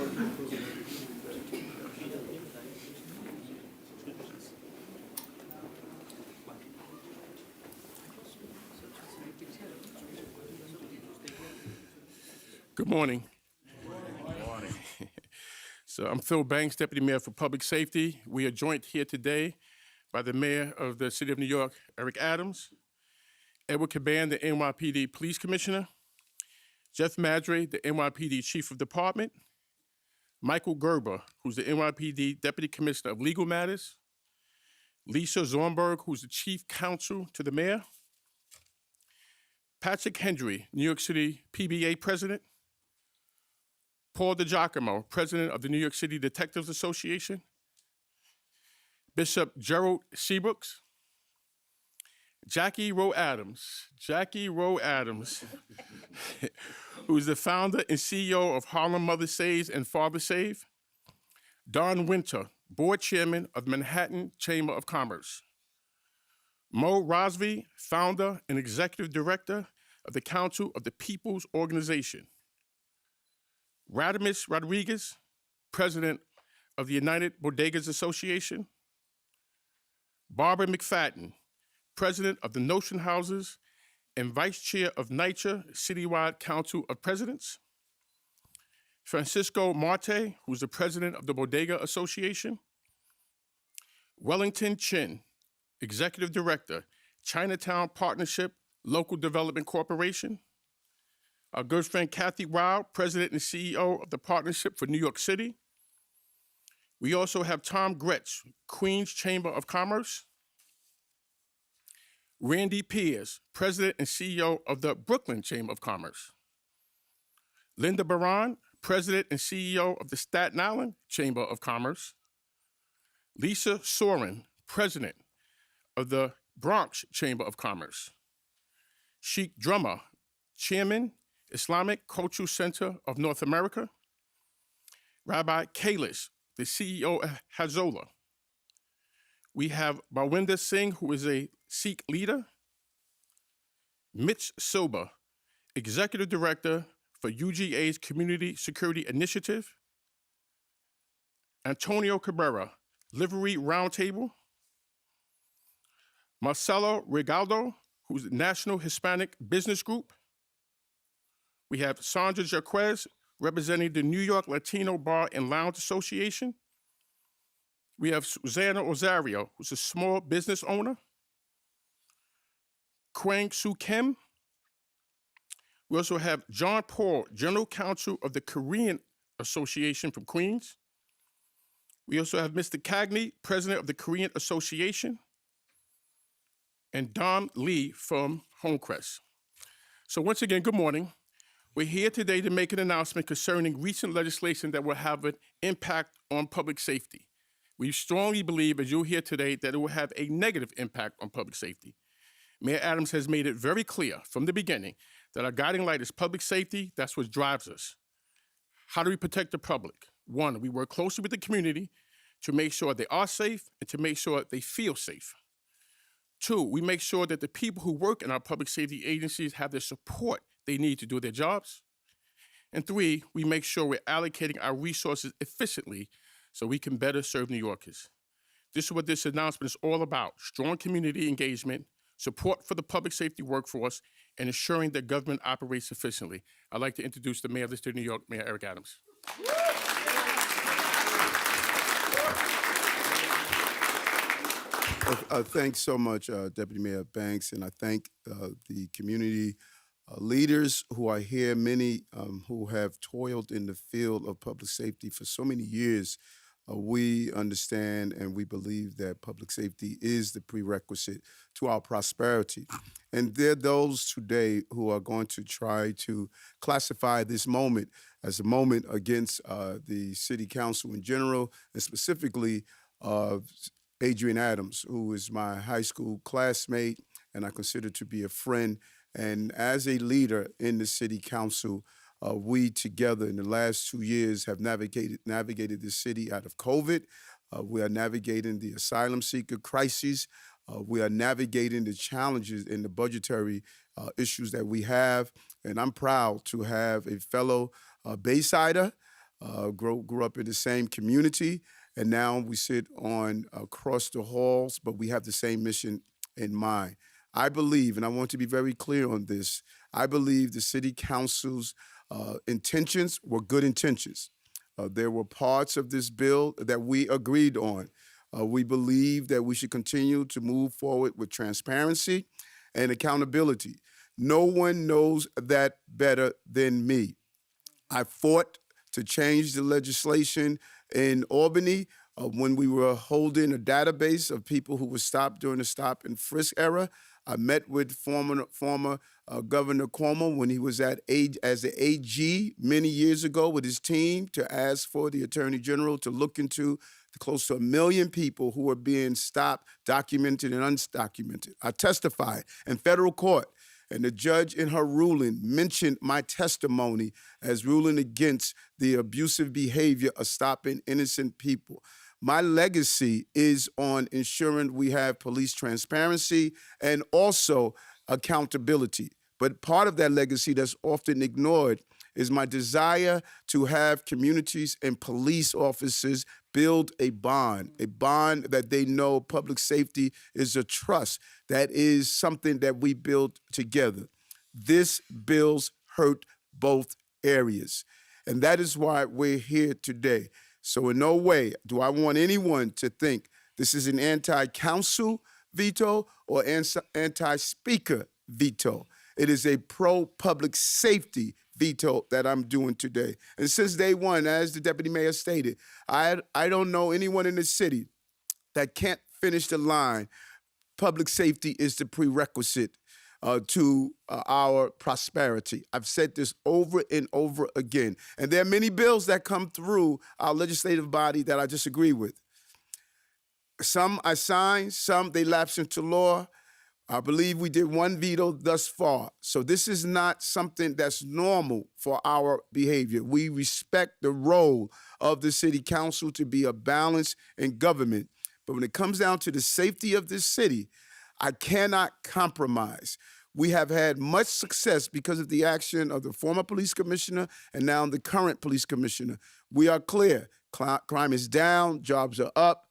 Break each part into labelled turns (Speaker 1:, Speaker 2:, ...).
Speaker 1: Good morning. So I'm Phil Banks, Deputy Mayor for Public Safety. We are joined here today by the Mayor of the City of New York, Eric Adams, Edward Caban, the NYPD Police Commissioner, Jeff Madre, the NYPD Chief of Department, Michael Gerber, who's the NYPD Deputy Commissioner of Legal Matters, Lisa Zornberg, who's the Chief Counsel to the Mayor, Patrick Hendry, New York City PBA President, Paul DiGiacomo, President of the New York City Detectives Association, Bishop Gerald Seabrooks, Jackie Rowe Adams, who's the founder and CEO of Harlem Mother Saves and Father Save, Don Winter, Board Chairman of Manhattan Chamber of Commerce, Mo Rosvi, founder and executive director of the Council of the People's Organization, Radamis Rodriguez, president of the United Bodegas Association, Barbara McFadden, president of the Notion Houses and vice chair of NYCHA Citywide Council of Presidents, Francisco Marte, who's the president of the Bodega Association, Wellington Chin, executive director, Chinatown Partnership Local Development Corporation, our good friend Kathy Rao, president and CEO of the Partnership for New York City. We also have Tom Gretsch, Queens Chamber of Commerce, Randy Piers, president and CEO of the Brooklyn Chamber of Commerce, Linda Baran, president and CEO of the Staten Island Chamber of Commerce, Lisa Soren, president of the Bronx Chamber of Commerce, Sheikh Drummer, chairman, Islamic Cultural Center of North America, Rabbi Kailash, the CEO of Hazola. We have Balwinder Singh, who is a Sikh leader, Mitch Silber, executive director for UGA's Community Security Initiative, Antonio Cabrera, Livery Roundtable, Marcelo Regaldo, who's the National Hispanic Business Group. We have Sandra Jaquez, representing the New York Latino Bar and Lounge Association. We have Susanna Ozario, who's a small business owner. Kwang Soo Kim. We also have John Paul, General Counsel of the Korean Association from Queens. We also have Mr. Cagney, President of the Korean Association, and Dom Lee from Homecrest. So once again, good morning. We're here today to make an announcement concerning recent legislation that will have an impact on public safety. We strongly believe, as you'll hear today, that it will have a negative impact on public safety. Mayor Adams has made it very clear from the beginning that our guiding light is public safety. That's what drives us. How do we protect the public? One, we work closely with the community to make sure they are safe and to make sure they feel safe. Two, we make sure that the people who work in our public safety agencies have the support they need to do their jobs. And three, we make sure we're allocating our resources efficiently so we can better serve New Yorkers. This is what this announcement is all about: strong community engagement, support for the public safety workforce, and ensuring that government operates efficiently. I'd like to introduce the Mayor of the State of New York, Mayor Eric Adams.
Speaker 2: Thanks so much, Deputy Mayor Banks, and I thank the community leaders who are here, many who have toiled in the field of public safety for so many years. We understand and we believe that public safety is the prerequisite to our prosperity. And there are those today who are going to try to classify this moment as a moment against the city council in general, and specifically Adrian Adams, who is my high school classmate and I consider to be a friend. And as a leader in the city council, we together in the last 2 years have navigated the city out of COVID. We are navigating the asylum seeker crisis. We are navigating the challenges and the budgetary issues that we have. And I'm proud to have a fellow Baysider, grew up in the same community, and now we sit on across the halls, but we have the same mission in mind. I believe, and I want to be very clear on this, I believe the city council's intentions were good intentions. There were parts of this bill that we agreed on. We believe that we should continue to move forward with transparency and accountability. No one knows that better than me. I fought to change the legislation in Albany when we were holding a database of people who were stopped during the stop and frisk era. I met with former Governor Cuomo when he was as the AG many years ago with his team to ask for the Attorney General to look into the close to 1 million people who are being stopped, documented and undocumented. I testified in federal court, and the judge in her ruling mentioned my testimony as ruling against the abusive behavior of stopping innocent people. My legacy is on ensuring we have police transparency and also accountability. But part of that legacy that's often ignored is my desire to have communities and police officers build a bond that they know public safety is a trust. That is something that we build together. This bill's hurt both areas. And that is why we're here today. So in no way do I want anyone to think this is an anti-council veto or anti-speaker veto. It is a pro-public safety veto that I'm doing today. And since day one, as the deputy mayor stated, I don't know anyone in the city that can't finish the line. Public safety is the prerequisite to our prosperity. I've said this over and over again. And there are many bills that come through our legislative body that I disagree with. Some I signed, some they lapse into law. I believe we did one veto thus far. So this is not something that's normal for our behavior. We respect the role of the city council to be a balance in government. But when it comes down to the safety of this city, I cannot compromise. We have had much success because of the action of the former police commissioner and now the current police commissioner. We are clear. Crime is down, jobs are up,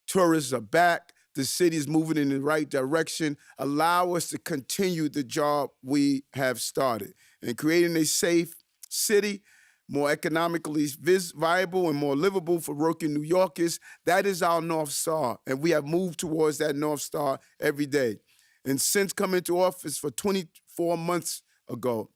Speaker 2: tourists are back. The city is moving in the right direction. Allow us to continue the job we have started in creating a safe city, more economically viable and more livable for working New Yorkers. That is our North Star, and we have moved towards that North Star every day. And since coming to office for 24 months ago,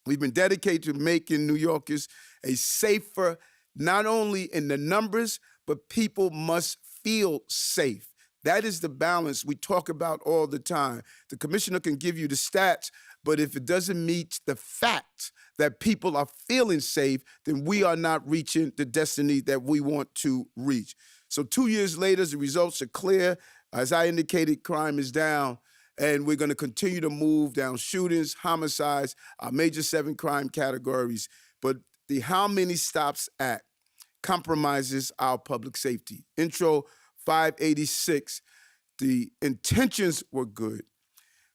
Speaker 2: we've been dedicated to making New Yorkers a safer, not only in the numbers, but people must feel safe. That is the balance we talk about all the time. The commissioner can give you the stats, but if it doesn't meet the fact that people are feeling safe, then we are not reaching the destiny that we want to reach. So 2 years later, the results are clear. As I indicated, crime is down, and we're going to continue to move down shootings, homicides, our major 7 crime categories. But the How Many Stops Act compromises our public safety. Intro 586, the intentions were good.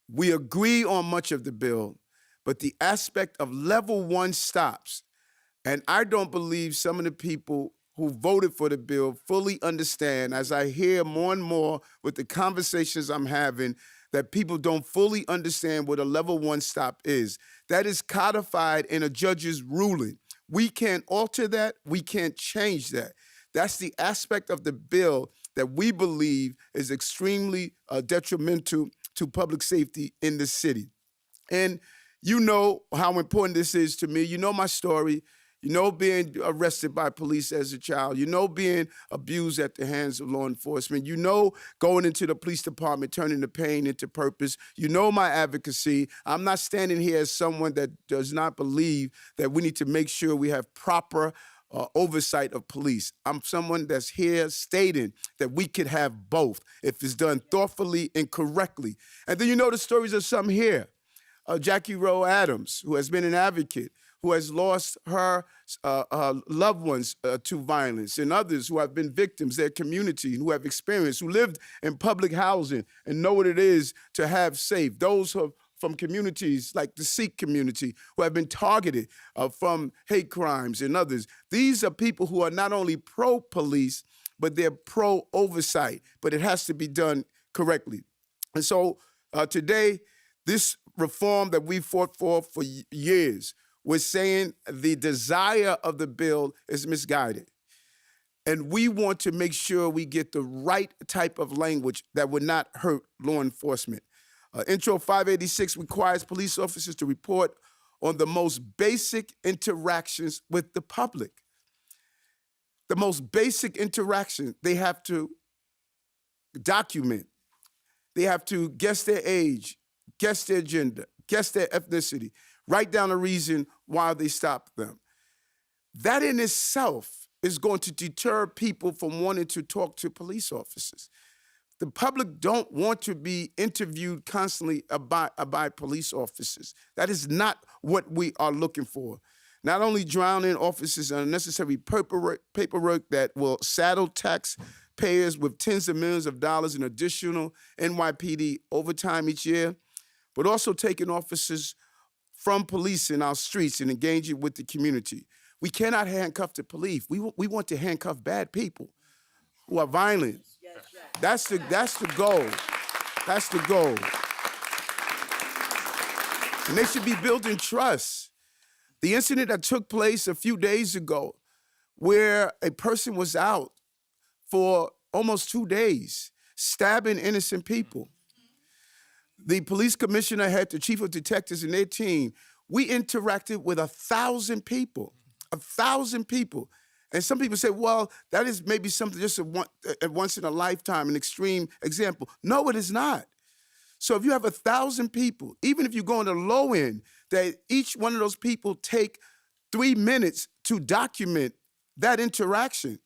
Speaker 2: We agree on much of the bill, but the aspect of level 1 stops, and I don't believe some of the people who voted for the bill fully understand, as I hear more and more with the conversations I'm having, that people don't fully understand what a level 1 stop is. That is codified in a judge's ruling. We can't alter that. We can't change that. That's the aspect of the bill that we believe is extremely detrimental to public safety in the city. And you know how important this is to me. You know my story. You know being arrested by police as a child. You know being abused at the hands of law enforcement. You know going into the police department, turning the pain into purpose. You know my advocacy. I'm not standing here as someone that does not believe that we need to make sure we have proper oversight of police. I'm someone that's here stating that we could have both if it's done thoughtfully and correctly. And then you know the stories of some here. Jackie Rowe Adams, who has been an advocate, who has lost her loved ones to violence, and others who have been victims, their community, who have experienced, who lived in public housing and know what it is to have safe. Those who have from communities like the Sikh community who have been targeted from hate crimes and others. These are people who are not only pro-police, but they're pro-oversight, but it has to be done correctly. And so today, this reform that we fought for years, we're saying the desire of the bill is misguided. And we want to make sure we get the right type of language that would not hurt law enforcement. Intro 586 requires police officers to report on the most basic interactions with the public. The most basic interaction, they have to document. They have to guess their age, guess their gender, guess their ethnicity, write down a reason why they stopped them. That in itself is going to deter people from wanting to talk to police officers. The public don't want to be interviewed constantly by police officers. That is not what we are looking for. Not only drowning officers in unnecessary paperwork that will saddle taxpayers with tens of millions of dollars in additional NYPD overtime each year, but also taking officers from police in our streets and engaging with the community. We cannot handcuff the police. We want to handcuff bad people who are violent. That's the goal. That's the goal. And they should be building trust. The incident that took place a few days ago, where a person was out for almost 2 days, stabbing innocent people. The police commissioner had the chief of detectives and their team. We interacted with 1,000 people. 1,000 people. And some people say, well, that is maybe something just a once in a lifetime, an extreme example. No, it is not. So if you have 1,000 people, even if you go on the low end, that each one of those people take 3 minutes to document that interaction.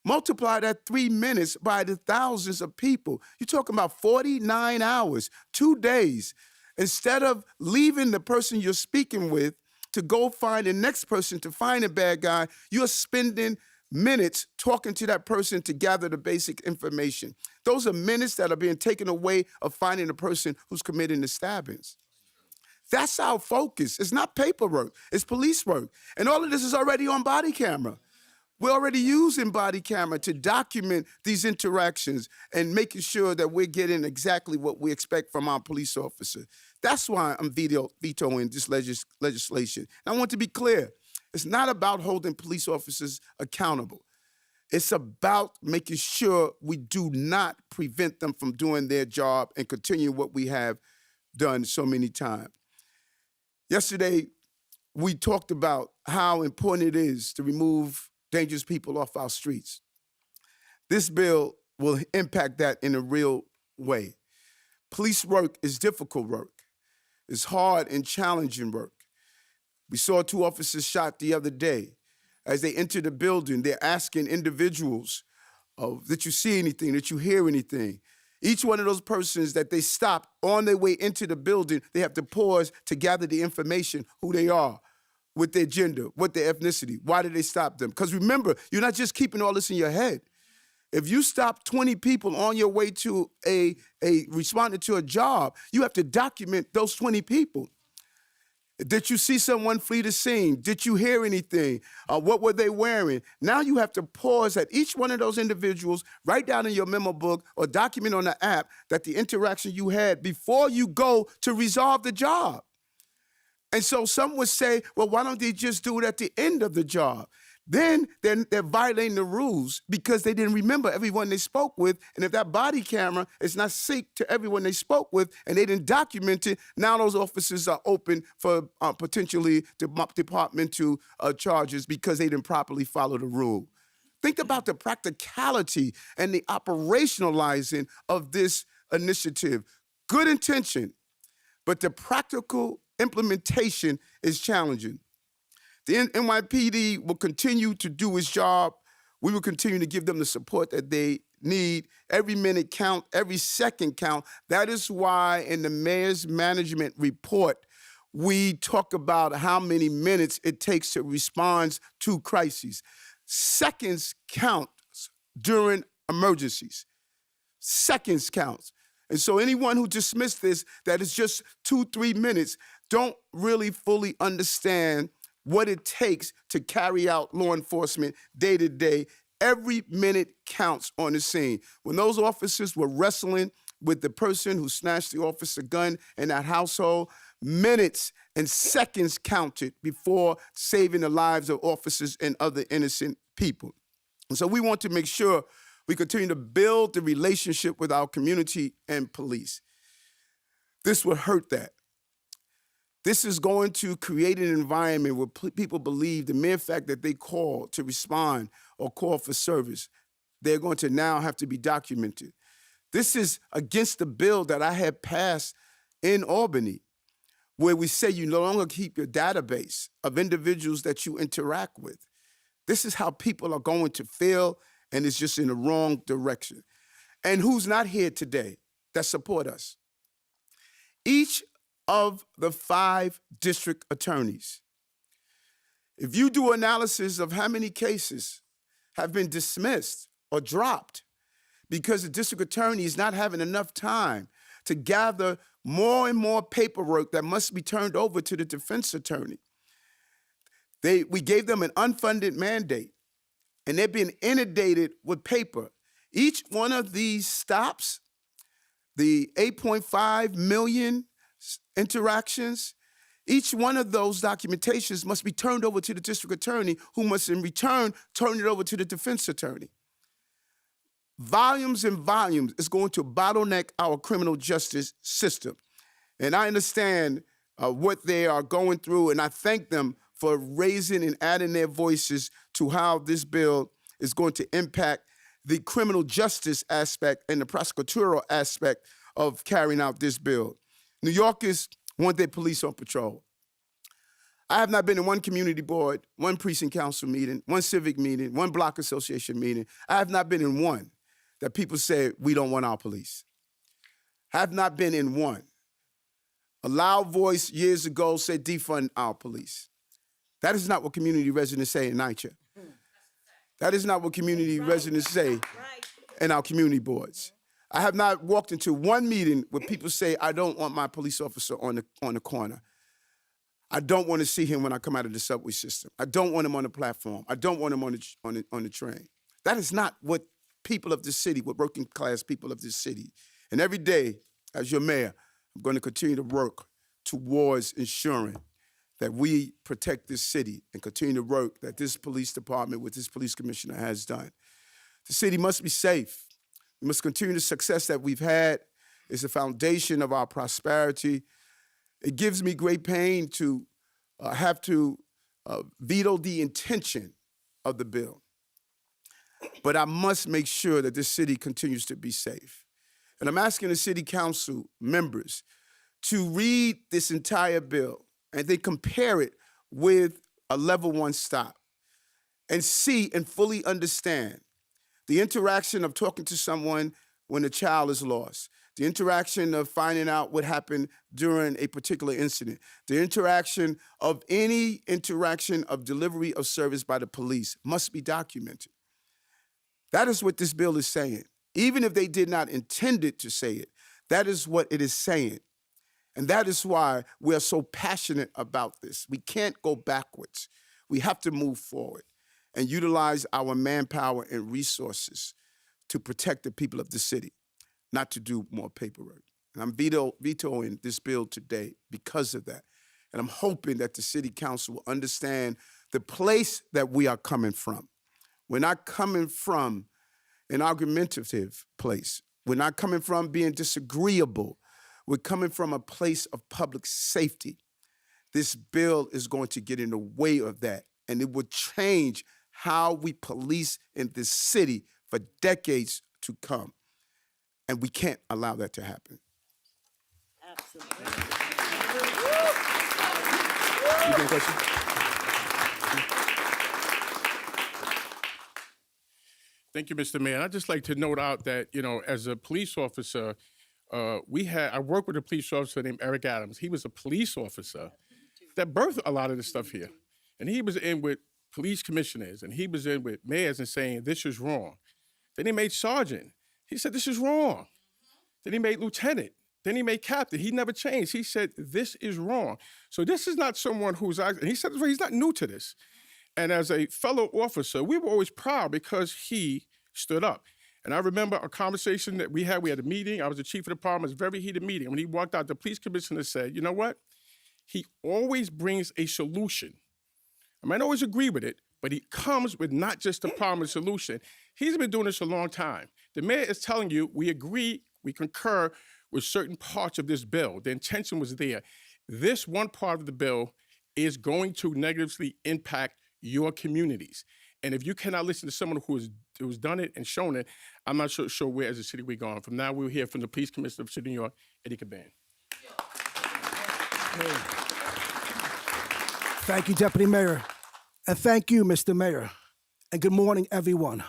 Speaker 2: Multiply that 3 minutes by the thousands of people. You're talking about 49 hours, 2 days. Instead of leaving the person you're speaking with to go find the next person to find a bad guy, you're spending minutes talking to that person to gather the basic information. Those are minutes that are being taken away of finding the person who's committing the stabbings. That's our focus. It's not paperwork, it's police work. And all of this is already on body camera. We're already using body camera to document these interactions and making sure that we're getting exactly what we expect from our police officer. That's why I'm vetoing this legislation. And I want to be clear. It's not about holding police officers accountable. It's about making sure we do not prevent them from doing their job and continue what we have done so many times. Yesterday, we talked about how important it is to remove dangerous people off our streets. This bill will impact that in a real way. Police work is difficult work. It's hard and challenging work. We saw 2 officers shot the other day. As they enter the building, they're asking individuals, did you see anything, did you hear anything? Each one of those persons that they stop on their way into the building, they have to pause to gather the information, who they are, with their gender, what their ethnicity. Why did they stop them? Because remember, you're not just keeping all this in your head. If you stop 20 people on your way to responding to a job, you have to document those 20 people. Did you see someone flee the scene? Did you hear anything? What were they wearing? Now you have to pause at each one of those individuals, write down in your memo book or document on the app that the interaction you had before you go to resolve the job. And so some would say, well, why don't they just do it at the end of the job? Then they're violating the rules because they didn't remember everyone they spoke with. And if that body camera is not synced to everyone they spoke with and they didn't document it, now those officers are open for potentially departmental charges because they didn't properly follow the rule. Think about the practicality and the operationalizing of this initiative. Good intention, but the practical implementation is challenging. The NYPD will continue to do its job. We will continue to give them the support that they need. Every minute count, every second count. That is why in the mayor's management report, we talk about how many minutes it takes to respond to crises. Seconds count during emergencies. Seconds counts. And so anyone who dismissed this, that is just 2-3 minutes, don't really fully understand what it takes to carry out law enforcement day to day. Every minute counts on the scene. When those officers were wrestling with the person who snatched the officer gun in that household, minutes and seconds counted before saving the lives of officers and other innocent people. And so we want to make sure we continue to build the relationship with our community and police. This will hurt that. This is going to create an environment where people believe the mere fact that they call to respond or call for service, they're going to now have to be documented. This is against the bill that I had passed in Albany, where we say you no longer keep your database of individuals that you interact with. This is how people are going to feel, and it's just in the wrong direction. And who's not here today that support us? Each of the 5 district attorneys, if you do analysis of how many cases have been dismissed or dropped because the district attorney is not having enough time to gather more and more paperwork that must be turned over to the defense attorney. We gave them an unfunded mandate, and they're being inundated with paper. Each one of these stops, the 8.5 million interactions, each one of those documentations must be turned over to the district attorney, who must in return turn it over to the defense attorney. Volumes and volumes is going to bottleneck our criminal justice system. And I understand what they are going through, and I thank them for raising and adding their voices to how this bill is going to impact the criminal justice aspect and the prosecutorial aspect of carrying out this bill. New Yorkers want their police on patrol. I have not been in one community board, one precinct council meeting, one civic meeting, one block association meeting. I have not been in one that people say we don't want our police. I have not been in one. A loud voice years ago said defund our police. That is not what community residents say in NYCHA. That is not what community residents say in our community boards. I have not walked into one meeting where people say, I don't want my police officer on the corner. I don't want to see him when I come out of the subway system. I don't want him on the platform. I don't want him on the train. That is not what people of this city, what working class people of this city. And every day, as your mayor, I'm going to continue to work towards ensuring that we protect this city and continue to work that this police department with this police commissioner has done. The city must be safe. We must continue the success that we've had. It's the foundation of our prosperity. It gives me great pain to have to veto the intention of the bill. But I must make sure that this city continues to be safe. And I'm asking the city council members to read this entire bill and then compare it with a level 1 stop and see and fully understand the interaction of talking to someone when a child is lost, the interaction of finding out what happened during a particular incident, the interaction of any interaction of delivery of service by the police must be documented. That is what this bill is saying. Even if they did not intend it to say it, that is what it is saying. And that is why we are so passionate about this. We can't go backwards. We have to move forward and utilize our manpower and resources to protect the people of the city, not to do more paperwork. And I'm vetoing this bill today because of that. And I'm hoping that the city council will understand the place that we are coming from. We're not coming from an argumentative place. We're not coming from being disagreeable. We're coming from a place of public safety. This bill is going to get in the way of that, and it will change how we police in this city for decades to come. And we can't allow that to happen.
Speaker 3: Absolutely.
Speaker 2: You got a question?
Speaker 1: Thank you, Mr. Mayor. I'd just like to note out that, as a police officer, I worked with a police officer named Eric Adams. He was a police officer that birthed a lot of this stuff here. And he was in with police commissioners, and he was in with mayors and saying, this is wrong. Then he made sergeant. He said, this is wrong. Then he made lieutenant. Then he made captain. He never changed. He said, this is wrong. So this is not someone who's, and he said he's not new to this. And as a fellow officer, we were always proud because he stood up. And I remember a conversation that we had a meeting. I was the chief of the department. It was a very heated meeting. When he walked out, the police commissioner said, you know what? He always brings a solution. I might always agree with it, but he comes with not just a problem and solution. He's been doing this a long time. The mayor is telling you, we agree, we concur with certain parts of this bill. The intention was there. This one part of the bill is going to negatively impact your communities. And if you cannot listen to someone who's done it and shown it, I'm not sure where as a city we're going. From now, we'll hear from the police commissioner of the city of New York, Eddie Caban.
Speaker 4: Thank you, Deputy Mayor. And thank you, Mr. Mayor. And good morning, everyone.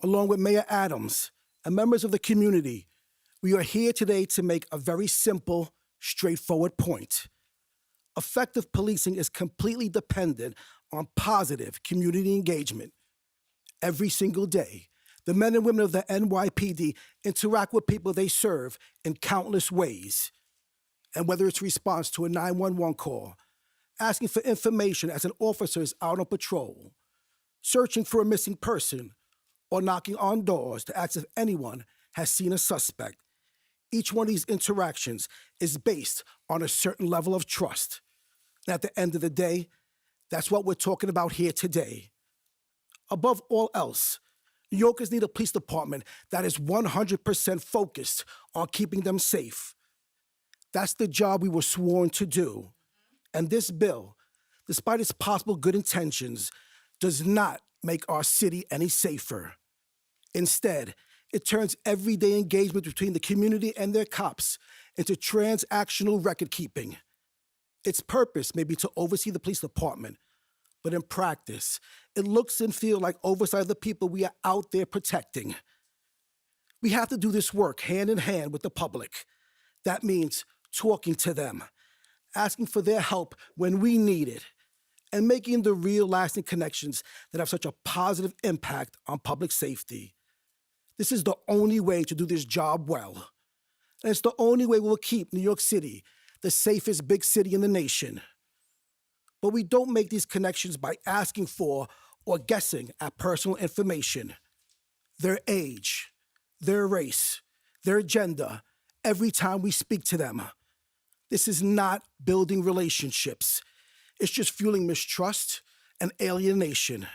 Speaker 4: Along with Mayor Adams and members of the community, we are here today to make a very simple, straightforward point. Effective policing is completely dependent on positive community engagement. Every single day, the men and women of the NYPD interact with people they serve in countless ways. And whether it's response to a 911 call, asking for information as an officer is out on patrol, searching for a missing person, or knocking on doors to ask if anyone has seen a suspect, each one of these interactions is based on a certain level of trust. And at the end of the day, that's what we're talking about here today. Above all else, New Yorkers need a police department that is 100% focused on keeping them safe. That's the job we were sworn to do. And this bill, despite its possible good intentions, does not make our city any safer. Instead, it turns everyday engagement between the community and their cops into transactional record keeping. Its purpose may be to oversee the police department, but in practice, it looks and feels like oversight of the people we are out there protecting. We have to do this work hand in hand with the public. That means talking to them, asking for their help when we need it, and making the real lasting connections that have such a positive impact on public safety. This is the only way to do this job well. And it's the only way we'll keep New York City the safest big city in the nation. But we don't make these connections by asking for or guessing at personal information. Their age, their race, their gender, every time we speak to them. This is not building relationships. It's just fueling mistrust and alienation.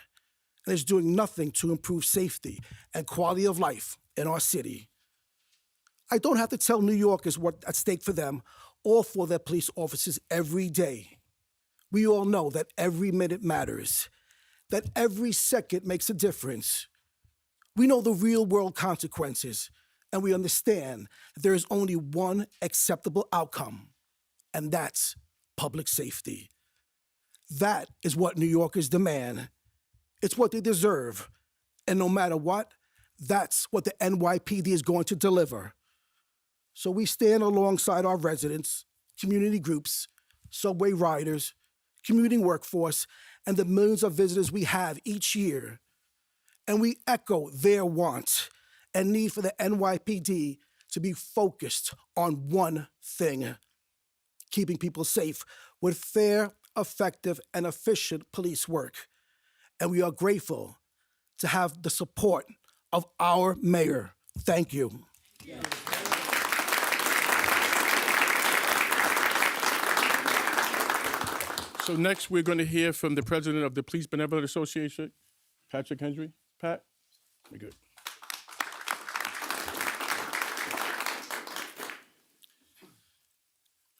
Speaker 4: And it's doing nothing to improve safety and quality of life in our city. I don't have to tell New Yorkers what's at stake for them or for their police officers every day. We all know that every minute matters, that every second makes a difference. We know the real world consequences, and we understand that there is only one acceptable outcome, and that's public safety. That is what New Yorkers demand. It's what they deserve. And no matter what, that's what the NYPD is going to deliver. So we stand alongside our residents, community groups, subway riders, commuting workforce, and the millions of visitors we have each year. And we echo their want and need for the NYPD to be focused on one thing: keeping people safe with fair, effective, and efficient police work. And we are grateful to have the support of our mayor. Thank you.
Speaker 1: So next, we're going to hear from the president of the Police Benevolent Association, Patrick Hendry. Pat, we're good.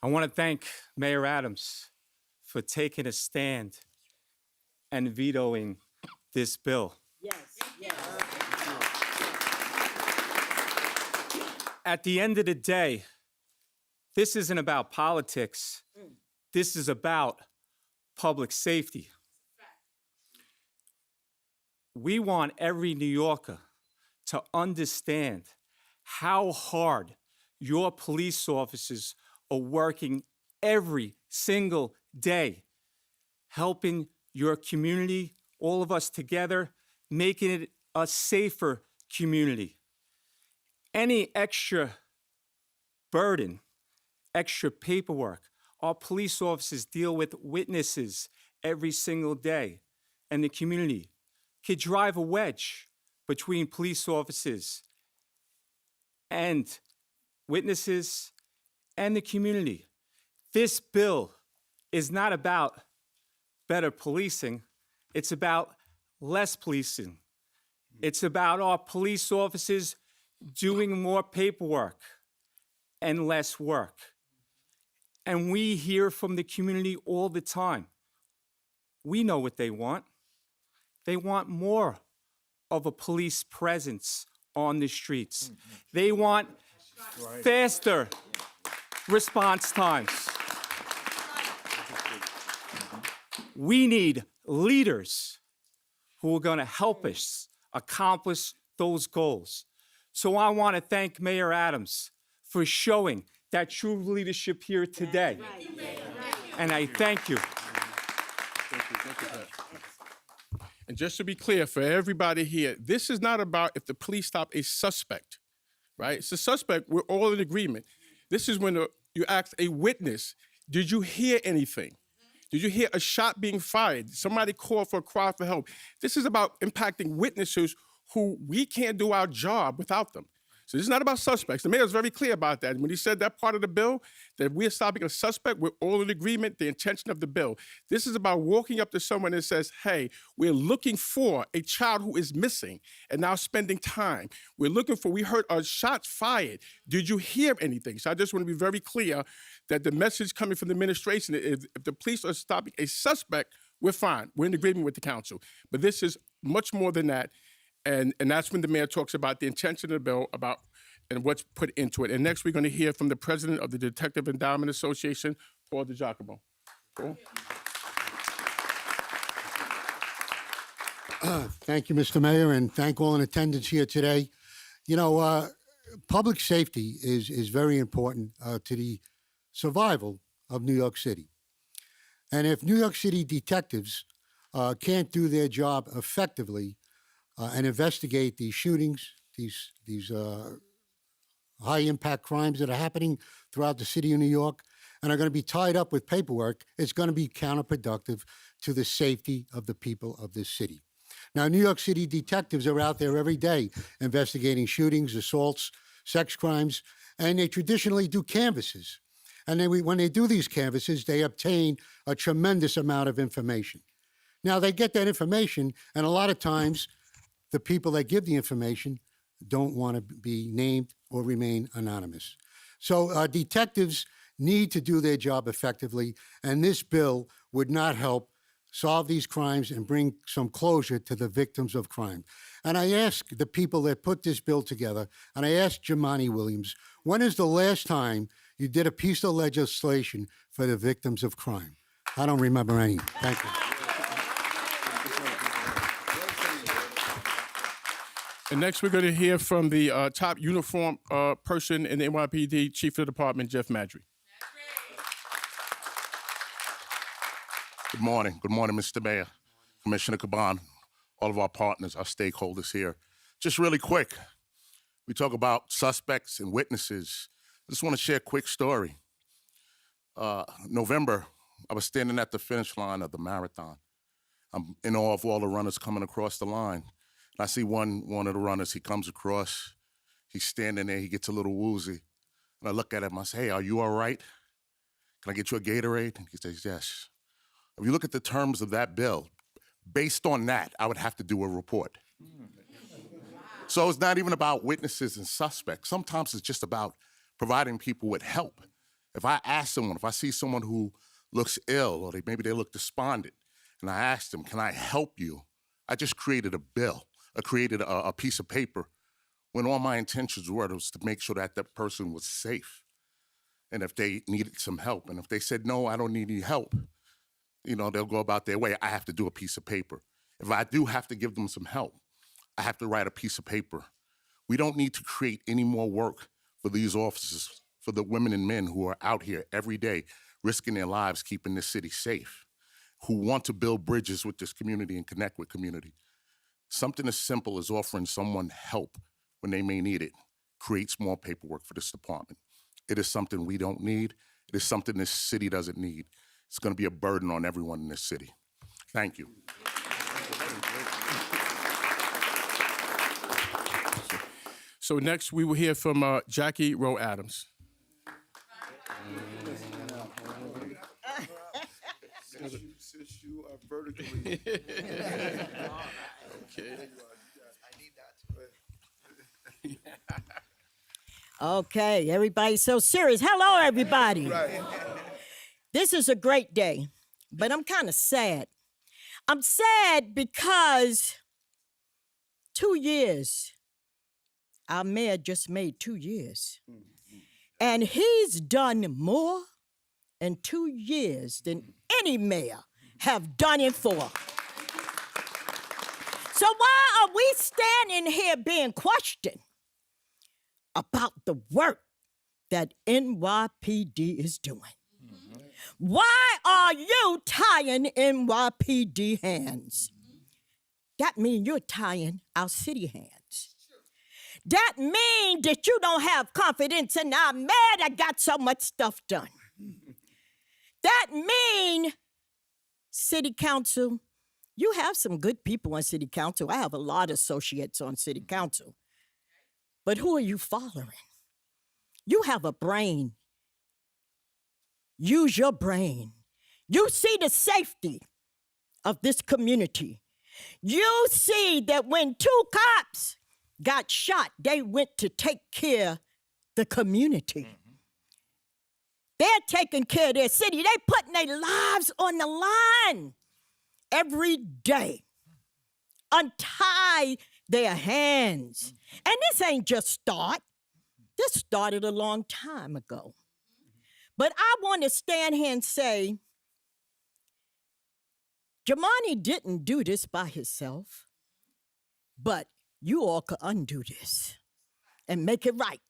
Speaker 5: I want to thank Mayor Adams for taking a stand and vetoing this bill.
Speaker 3: Yes, yes.
Speaker 5: At the end of the day, this isn't about politics. This is about public safety. We want every New Yorker to understand how hard your police officers are working every single day, helping your community, all of us together, making it a safer community. Any extra burden, extra paperwork. Our police officers deal with witnesses every single day, and the community could drive a wedge between police officers and witnesses and the community. This bill is not about better policing, it's about less policing. It's about our police officers doing more paperwork and less work. And we hear from the community all the time. We know what they want. They want more of a police presence on the streets. They want faster response times. We need leaders who are going to help us accomplish those goals. So I want to thank Mayor Adams for showing that true leadership here today. And I thank you.
Speaker 1: And just to be clear for everybody here, this is not about if the police stop a suspect, right? It's a suspect, we're all in agreement. This is when you ask a witness, did you hear anything? Did you hear a shot being fired? Somebody called for a cry for help. This is about impacting witnesses who we can't do our job without them. So this is not about suspects. The mayor is very clear about that. When he said that part of the bill, that we're stopping a suspect, we're all in agreement, the intention of the bill. This is about walking up to someone and says, hey, we're looking for a child who is missing and now spending time. We're looking for, we heard a shot fired. Did you hear anything? So I just want to be very clear that the message coming from the administration is if the police are stopping a suspect, we're fine. We're in agreement with the council. But this is much more than that. And that's when the mayor talks about the intention of the bill about and what's put into it. And next, we're going to hear from the president of the Detective Endowment Association, Paul DiGiacomo. Paul?
Speaker 6: Thank you, Mr. Mayor, and thank all in attendance here today. You know, public safety is very important to the survival of New York City. And if New York City detectives can't do their job effectively, and investigate these shootings, these high-impact crimes that are happening throughout the city of New York and are going to be tied up with paperwork, it's going to be counterproductive to the safety of the people of this city. Now, New York City detectives are out there every day investigating shootings, assaults, sex crimes, and they traditionally do canvasses. And then when they do these canvasses, they obtain a tremendous amount of information. Now, they get that information, and a lot of times, the people that give the information don't want to be named or remain anonymous. So detectives need to do their job effectively, and this bill would not help solve these crimes and bring some closure to the victims of crime. And I ask the people that put this bill together, and I ask Jumaane Williams, when is the last time you did a piece of legislation for the victims of crime? I don't remember any. Thank you.
Speaker 1: And next, we're going to hear from the top uniform person in the NYPD, Chief of the Department, Jeff Madry.
Speaker 7: Good morning. Good morning, Mr. Mayor, Commissioner Caban, all of our partners, our stakeholders here. Just really quick, we talk about suspects and witnesses. I just want to share a quick story. November, I was standing at the finish line of the marathon. I'm in awe of all the runners coming across the line. And I see one of the runners, he comes across, he's standing there, he gets a little woozy. And I look at him, I say, hey, are you all right? Can I get you a Gatorade? And he says, yes. If you look at the terms of that bill, based on that, I would have to do a report. So it's not even about witnesses and suspects. Sometimes it's just about providing people with help. If I ask someone, if I see someone who looks ill or maybe they look despondent, and I ask them, can I help you? I just created a bill. I created a piece of paper when all my intentions were was to make sure that that person was safe. And if they needed some help, and if they said, no, I don't need any help, you know, they'll go about their way. I have to do a piece of paper. If I do have to give them some help, I have to write a piece of paper. We don't need to create any more work for these officers, for the women and men who are out here every day risking their lives, keeping this city safe, who want to build bridges with this community and connect with community. Something as simple as offering someone help when they may need it creates more paperwork for this department. It is something we don't need. It is something this city doesn't need. It's going to be a burden on everyone in this city. Thank you.
Speaker 1: So next, we will hear from Jackie Rowe Adams.
Speaker 2: Since you are vertically.
Speaker 3: Okay, everybody's so serious. Hello, everybody. This is a great day, but I'm kind of sad. I'm sad because 2 years, our mayor just made 2 years. And he's done more in 2 years than any mayor have done it for. So why are we standing here being questioned about the work that NYPD is doing? Why are you tying NYPD hands? That means you're tying our city hands. That means that you don't have confidence in our mayor that got so much stuff done. That means, city council, you have some good people on city council. I have a lot of associates on city council. But who are you following? You have a brain. Use your brain. You see the safety of this community. You see that when 2 cops got shot, they went to take care of the community. They're taking care of their city. They're putting their lives on the line every day. Untie their hands. And this ain't just start. This started a long time ago. But I want to stand here and say, Jumaane didn't do this by himself, but you all could undo this and make it right.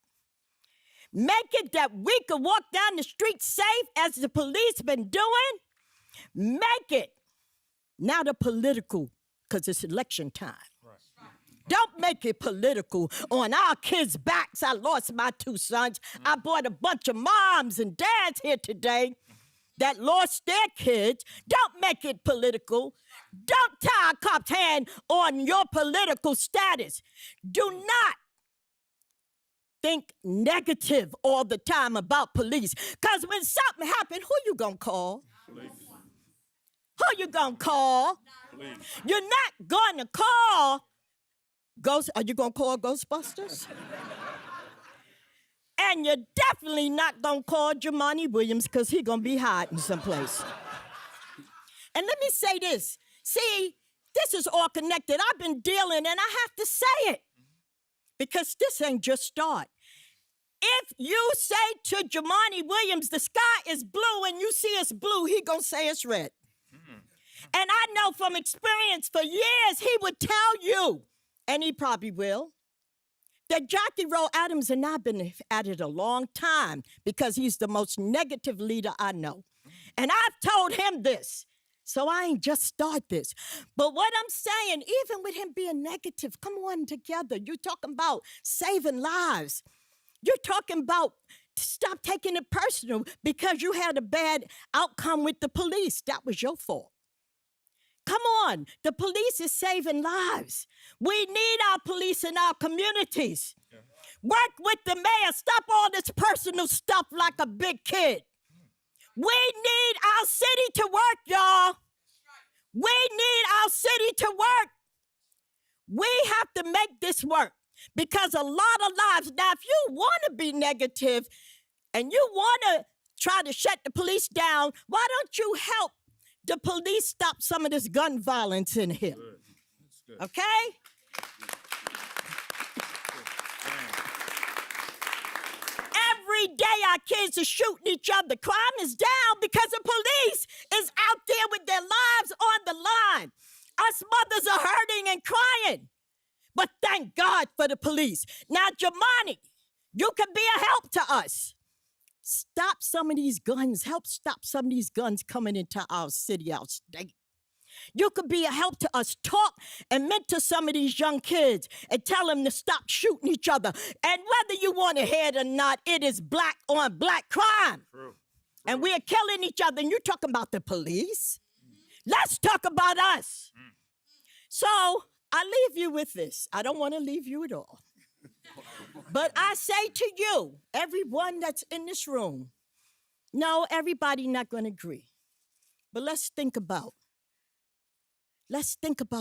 Speaker 3: Make it that we could walk down the street safe as the police been doing. Make it not a political, because it's election time. Don't make it political on our kids' backs. I lost my 2 sons. I brought a bunch of moms and dads here today that lost their kids. Don't make it political. Don't tie a cop's hand on your political status. Do not think negative all the time about police. Because when something happens, who you gonna call? Police. Who you gonna call? Police. You're not gonna call Are you gonna call Ghostbusters? And you're definitely not gonna call Jumaane Williams because he's gonna be hiding someplace. And let me say this. See, this is all connected. I've been dealing, and I have to say it, because this ain't just start. If you say to Jumaane Williams, the sky is blue, and you see it's blue, he gonna say it's red. And I know from experience for years, he would tell you, and he probably will, that Jackie Rowe Adams and I have been at it a long time because he's the most negative leader I know. And I've told him this, so I ain't just start this. But what I'm saying, even with him being negative, come on together. You're talking about saving lives. You're talking about stop taking it personal because you had a bad outcome with the police. That was your fault. Come on, the police is saving lives. We need our police in our communities. Work with the mayor. Stop all this personal stuff like a big kid. We need our city to work, y'all. We need our city to work. We have to make this work because a lot of lives. Now, if you want to be negative and you want to try to shut the police down, why don't you help the police stop some of this gun violence in here? Okay? Every day our kids are shooting each other. Crime is down because the police is out there with their lives on the line. Us mothers are hurting and crying. But thank God for the police. Now, Jumaane, you can be a help to us. Stop some of these guns. Help stop some of these guns coming into our city, our state. You could be a help to us. Talk and mentor some of these young kids and tell them to stop shooting each other. And whether you want to hear it or not, it is black on black crime. True. And we are killing each other. And you're talking about the police? Let's talk about us. So I leave you with this. I don't want to leave you at all. But I say to you, everyone that's in this room, no, everybody not going to agree. But let's think about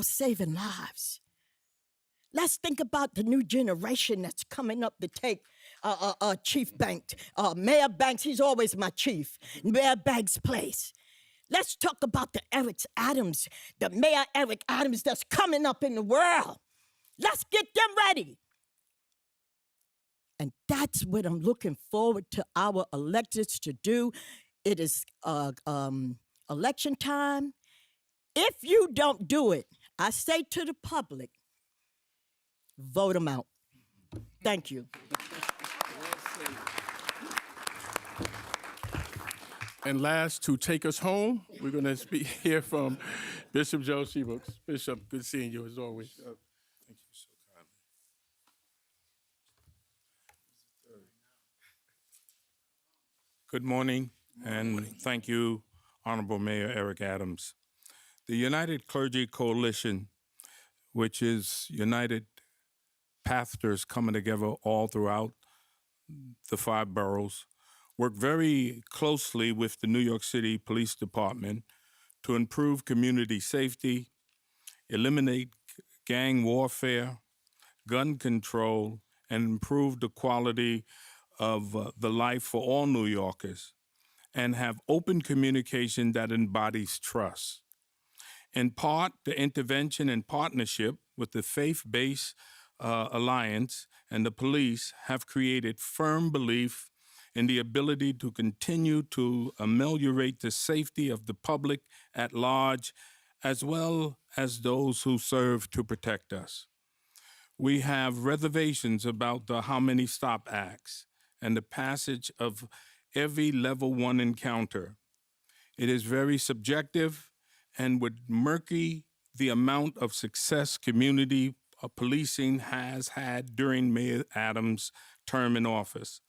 Speaker 3: saving lives. Let's think about the new generation that's coming up to take Chief Banks, Mayor Banks. He's always my chief. Mayor Banks' place. Let's talk about the Eric Adams, the Mayor Eric Adams that's coming up in the world. Let's get them ready. And that's what I'm looking forward to our electeds to do. It is election time. If you don't do it, I say to the public, vote them out. Thank you.
Speaker 1: And last, to take us home, we're going to hear from Bishop Joe Seabrooks. Bishop, good seeing you as always.
Speaker 2: Thank you so kindly.
Speaker 8: Good morning, and thank you, Honorable Mayor Eric Adams. The United Clergy Coalition, which is united pastors coming together all throughout the 5 boroughs, work very closely with the New York City Police Department to improve community safety, eliminate gang warfare, gun control, and improve the quality of the life for all New Yorkers, and have open communication that embodies trust. In part, the intervention and partnership with the Faith-Based Alliance and the police have created firm belief in the ability to continue to ameliorate the safety of the public at large, as well as those who serve to protect us. We have reservations about the How Many Stop Acts and the passage of every level 1 encounter. It is very subjective and would murky the amount of success community policing has had during Mayor Adams' term in office.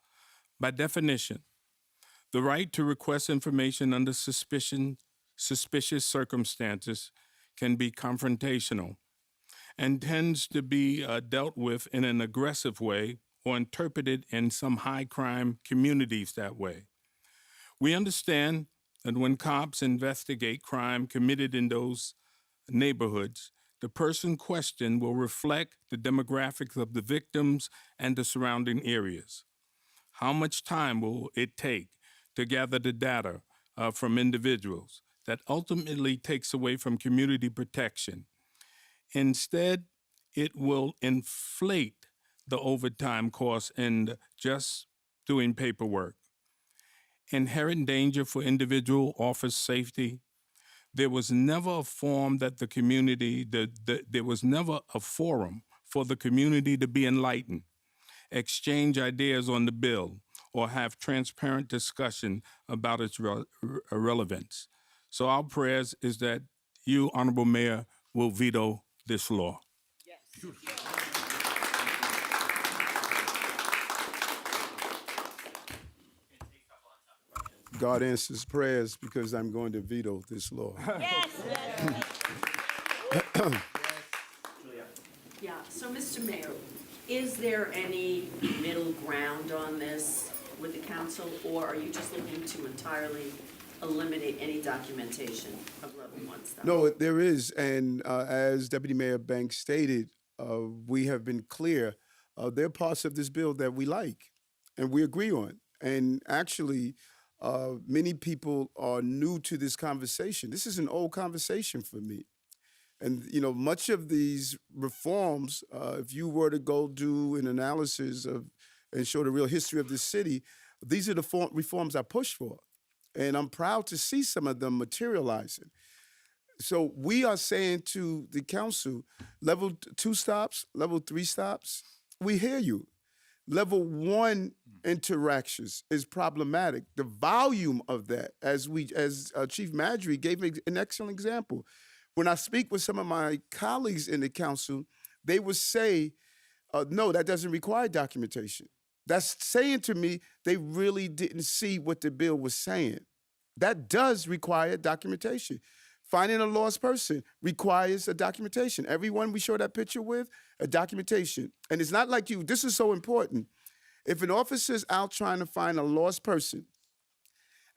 Speaker 8: By definition, the right to request information under suspicious circumstances can be confrontational and tends to be dealt with in an aggressive way or interpreted in some high crime communities that way. We understand that when cops investigate crime committed in those neighborhoods, the person questioned will reflect the demographics of the victims and the surrounding areas. How much time will it take to gather the data from individuals that ultimately takes away from community protection? Instead, it will inflate the overtime costs in just doing paperwork. Inherent danger for individual office safety. There was never a forum that the community, there was never a forum for the community to be enlightened, exchange ideas on the bill, or have transparent discussion about its relevance. So our prayers is that you, Honorable Mayor, will veto this law.
Speaker 3: Yes.
Speaker 2: God answers prayers because I'm going to veto this law.
Speaker 9: Yeah, so Mr. Mayor, is there any middle ground on this with the council, or are you just looking to entirely eliminate any documentation of level 1 stuff?
Speaker 2: No, there is, and as Deputy Mayor Banks stated, we have been clear. There are parts of this bill that we like and we agree on. And actually, many people are new to this conversation. This is an old conversation for me. And, you know, much of these reforms, if you were to go do an analysis of and show the real history of this city, these are the reforms I pushed for. And I'm proud to see some of them materializing. So we are saying to the council, level 2 stops, level 3 stops, we hear you. Level 1 interactions is problematic. The volume of that, as Chief Madry gave an excellent example. When I speak with some of my colleagues in the council, they would say, no, that doesn't require documentation. That's saying to me they really didn't see what the bill was saying. That does require documentation. Finding a lost person requires a documentation. Everyone we show that picture with, a documentation. And it's not like you, this is so important. If an officer's out trying to find a lost person,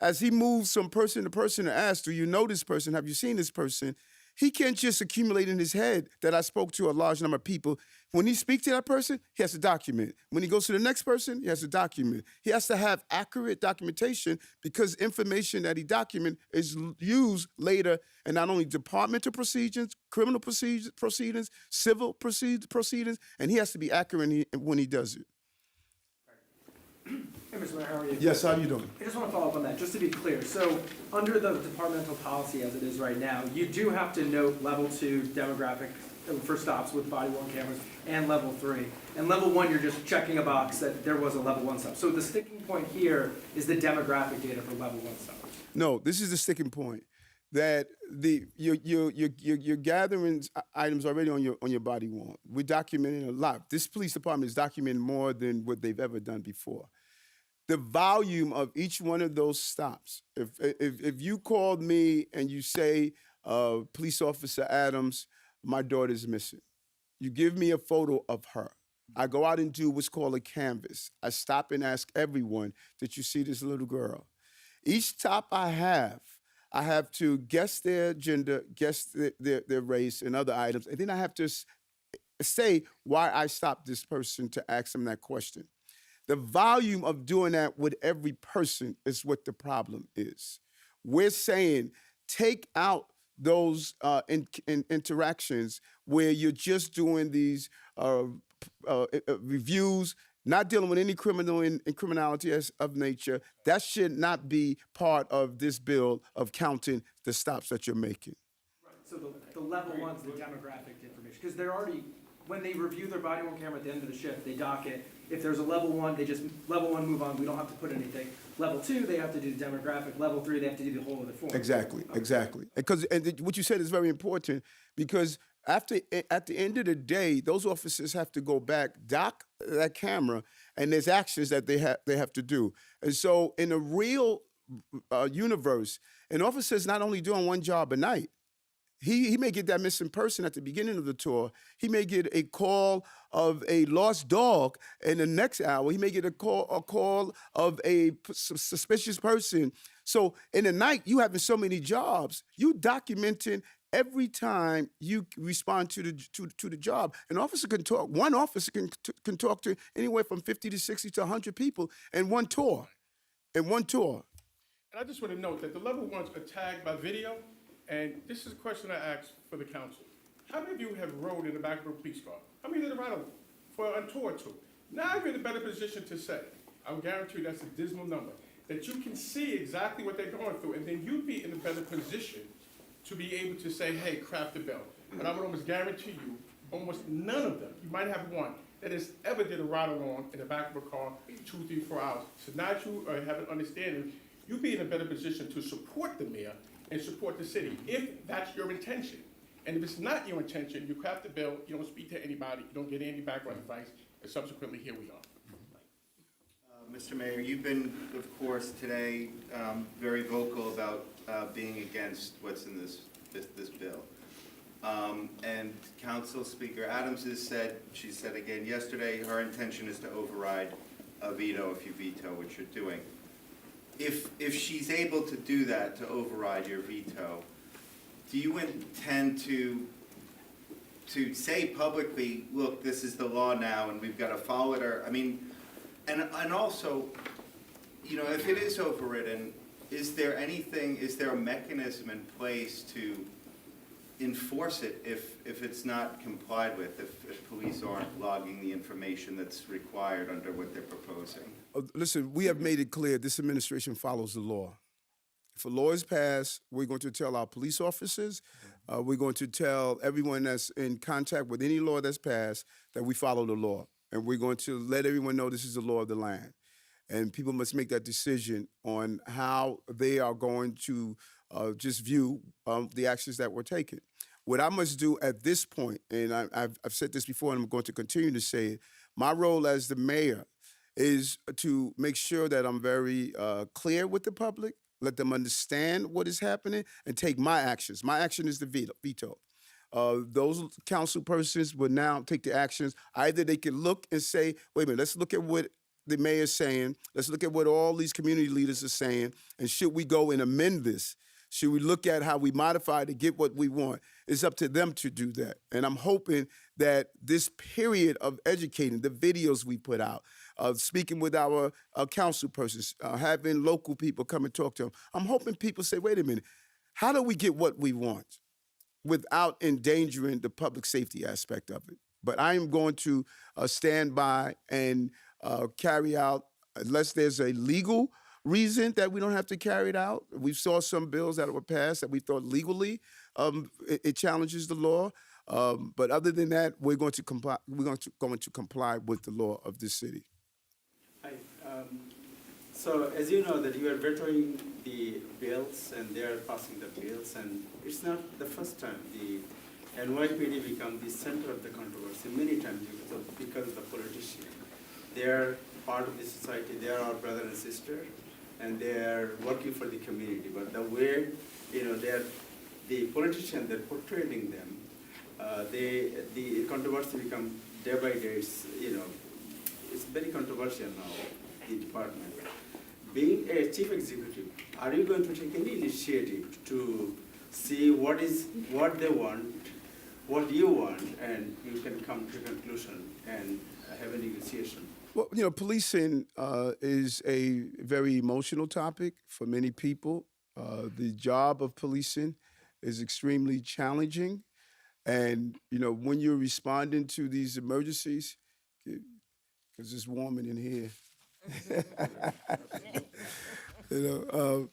Speaker 2: as he moves from person to person and asks, do you know this person? Have you seen this person? He can't just accumulate in his head that I spoke to a large number of people. When he speaks to that person, he has to document. When he goes to the next person, he has to document. He has to have accurate documentation because information that he document is used later in not only departmental proceedings, criminal proceedings, civil proceedings, and he has to be accurate when he does it.
Speaker 10: Hey, Mr. Mayor, how are you?
Speaker 2: Yes, how you doing?
Speaker 10: I just want to follow up on that, just to be clear. So, under the departmental policy as it is right now, you do have to note level 2 demographic for stops with body-worn cameras and level 3. And level 1, you're just checking a box that there was a level 1 stop. So the sticking point here is the demographic data for level 1 stops.
Speaker 2: No, this is the sticking point. That you're gathering items already on your body worn. We're documenting a lot. This police department is documenting more than what they've ever done before. The volume of each one of those stops. If you called me and you say, Police Officer Adams, my daughter's missing. You give me a photo of her. I go out and do what's called a canvas. I stop and ask everyone, did you see this little girl? Each stop I have to guess their gender, guess their race and other items, and then I have to say why I stopped this person to ask them that question. The volume of doing that with every person is what the problem is. We're saying take out those interactions where you're just doing these reviews, not dealing with any criminal and criminality of nature. That should not be part of this bill of counting the stops that you're making.
Speaker 10: Right. So the level 1's the demographic information, because they're already, when they review their body-worn camera at the end of the shift, they dock it. If there's a level 1, they just level 1 move on. We don't have to put anything. Level 2, they have to do the demographic. Level 3, they have to do the whole of the form.
Speaker 2: Exactly. Because what you said is very important because at the end of the day, those officers have to go back, dock that camera, and there's actions that they have to do. And so in a real universe, an officer is not only doing one job a night. He may get that missing person at the beginning of the tour. He may get a call of a lost dog in the next hour. He may get a call of a suspicious person. So in the night, you having so many jobs, you documenting every time you respond to the job. An officer can talk. One officer can talk to anywhere from 50 to 60 to 100 people in one tour.
Speaker 1: And I just want to note that the level 1s are tagged by video. And this is a question I asked for the council. How many of you have rode in the back of a police car? How many did a ride for a tour or two? Now you're in a better position to say, I'll guarantee you that's a dismal number, that you can see exactly what they're going through, and then you'd be in a better position to be able to say, hey, craft a bill. And I would almost guarantee you, almost none of them, you might have one, that has ever did a ride along in the back of a car 2, 3, 4 hours. So now that you have an understanding, you'd be in a better position to support the mayor and support the city, if that's your intention. And if it's not your intention, you craft the bill, you don't speak to anybody, you don't get any background advice, and subsequently, here we are.
Speaker 11: Mr. Mayor, you've been, of course, today very vocal about being against what's in this bill. And Council Speaker Adams has said, she said again yesterday, her intention is to override a veto if you veto what you're doing. If she's able to do that, to override your veto, do you intend to say publicly, look, this is the law now and we've got to follow it? Or, I mean, and also, you know, if it is overridden, is there a mechanism in place to enforce it if it's not complied with, if police aren't logging the information that's required under what they're proposing?
Speaker 2: Listen, we have made it clear this administration follows the law. If a law is passed, we're going to tell our police officers, we're going to tell everyone that's in contact with any law that's passed that we follow the law. And we're going to let everyone know this is the law of the land. And people must make that decision on how they are going to just view the actions that were taken. What I must do at this point, and I've said this before and I'm going to continue to say it, my role as the mayor is to make sure that I'm very clear with the public, let them understand what is happening, and take my actions. My action is the veto. Those council persons will now take the actions. Either they can look and say, wait a minute, let's look at what the mayor's saying. Let's look at what all these community leaders are saying. And should we go and amend this? Should we look at how we modify to get what we want? It's up to them to do that. And I'm hoping that this period of educating, the videos we put out, speaking with our council persons, having local people come and talk to them, I'm hoping people say, wait a minute, how do we get what we want without endangering the public safety aspect of it? But I am going to stand by and carry out, unless there's a legal reason that we don't have to carry it out. We saw some bills that were passed that we thought legally it challenges the law. But other than that, we're going to comply. We're going to comply with the law of this city.
Speaker 12: Hi. So as you know that you are vetoing the bills and they are passing the bills, and it's not the first time the NYPD become the center of the controversy many times because of the politician. They are part of the society. They are our brother and sister, and they are working for the community. But the way they are the politician, they're portraying them. The controversy become day by day. It's very controversial now. The department. Being a chief executive, are you going to take any initiative to see what they want, what you want, and you can come to a conclusion and have a negotiation?
Speaker 2: Well, policing is a very emotional topic for many people. The job of policing is extremely challenging. And, when you're responding to these emergencies, because it's warming in here. The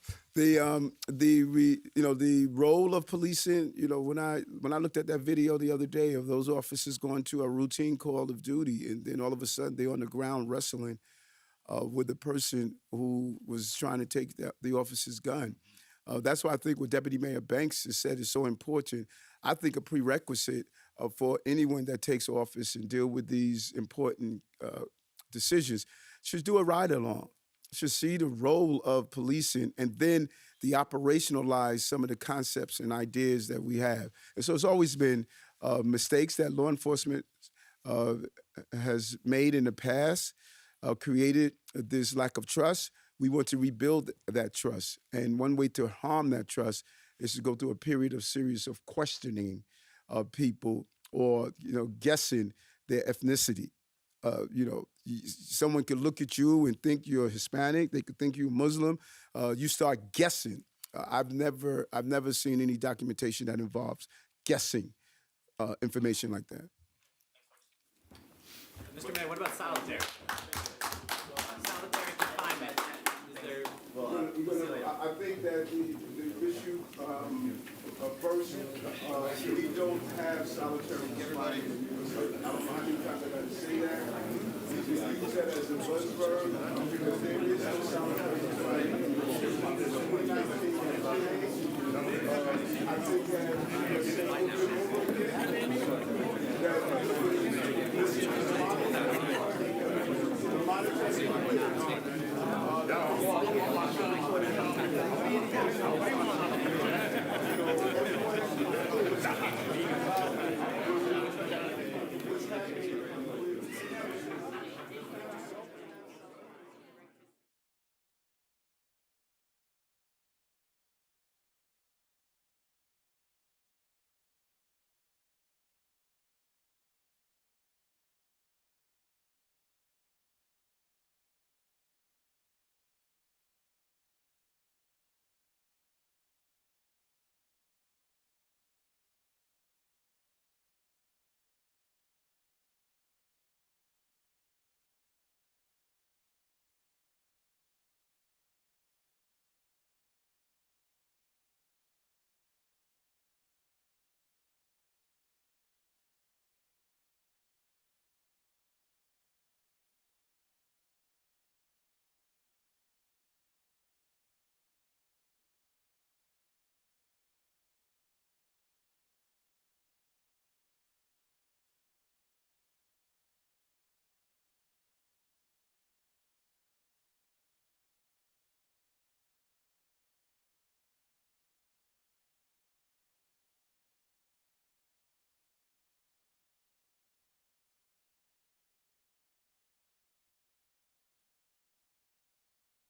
Speaker 2: role of policing. When I looked at that video the other day of those officers going to a routine call of duty, and then all of a sudden they're on the ground wrestling with the person who was trying to take the officer's gun. That's why I think what Deputy Mayor Banks has said is so important. I think a prerequisite for anyone that takes office and deal with these important decisions should do a ride-along, should see the role of policing and then the operationalize some of the concepts and ideas that we have. And so it's always been mistakes that law enforcement has made in the past, created this lack of trust. We want to rebuild that trust. And one way to harm that trust is to go through a period of series of questioning people or, guessing their ethnicity. Someone could look at you and think you're Hispanic. They could think you're Muslim. You start guessing. I've never seen any documentation that involves guessing information like that.
Speaker 13: Mr. Mayor, what about solitary? Solitary confinement. Is there?
Speaker 2: I think that the issue first, we don't have solitary confinement. I don't know how many times I got to say that. We use that as a buzzword because there is no solitary confinement. I think that